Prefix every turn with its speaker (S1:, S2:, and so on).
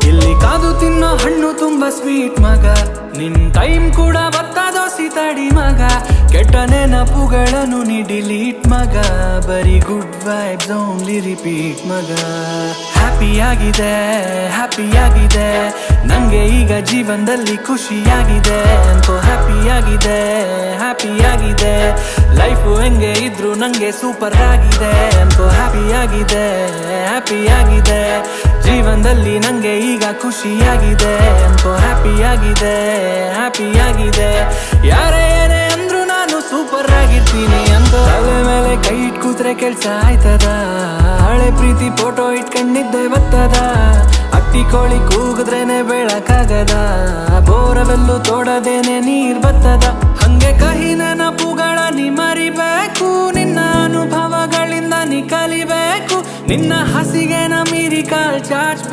S1: ಇಲ್ಲಿ ಕಾದು ತಿನ್ನೋ ಹಣ್ಣು ತುಂಬಾ ಸ್ವೀಟ್ ಮಗ, ನಿನ್ ಟೈಮ್ ಕೂಡ ಬತ್ತಾ ದೋಸಿ ತಡಿ ಮಗ. ಕೆಟ್ಟ ನೆನಪುಗಳನ್ನು ನೀ ಡಿಲೀಟ್ ಮಗ, ಬರೀ ಗುಡ್ ವೈಬ್ಸ್ ಓನ್ಲಿ ರಿಪೀಟ್ ಮಗ. ಹ್ಯಾಪಿಯಾಗಿದೆ ನಂಗೆ ಈಗ ಜೀವನದಲ್ಲಿ ಖುಷಿಯಾಗಿದೆ, ಅಂತೂ ಹ್ಯಾಪಿಯಾಗಿದೆ ಲೈಫು ಹೆಂಗೆ ಇದ್ರು ನಂಗೆ ಸೂಪರ್ ಆಗಿದೆ, ಅಂತೂ ಹ್ಯಾಪಿಯಾಗಿದೆ ಜೀವನದಲ್ಲಿ ನಂಗೆ ಈಗ ಖುಷಿಯಾಗಿದೆ, ಅಂತೂ ಹ್ಯಾಪಿಯಾಗಿದೆ. ಯಾರೇ ಏನೇ ಅಂದ್ರು ನಾನು ಸೂಪರ್ ಆಗಿರ್ತೀನಿ ಅಂತ. ತಲೆ ಮೇಲೆ ಕೈ ಇಟ್ ಕೂತ್ರೆ ಕೆಲ್ಸ ಆಯ್ತದ, ಹಳೆ ಪ್ರೀತಿ ಫೋಟೋ ಇಟ್ಕೊಂಡಿದ್ದೆ ಬತ್ತದ. ಅಟ್ಟಿ ಕೋಳಿ ಕೂಗಿದ್ರೇನೆ ಬೆಳಕಾಗದ, ಬೋರವೆಲ್ಲು ತೋಡದೇನೆ ನೀರ್ ಬತ್ತದ. ಹಂಗೆ ಕಹಿ ನೆನಪುಗಳ ನೀ ಮರಿಬೇಕು, ನಿನ್ನ ಅನುಭವಗಳಿಂದ ನೀ ಕಲಿಬೇಕು. ನಿನ್ನ ಹಸಿಗೆ ನ ಮೀರಿ ಕಾಲ್ ಚಾಚ್ಬೇಕು.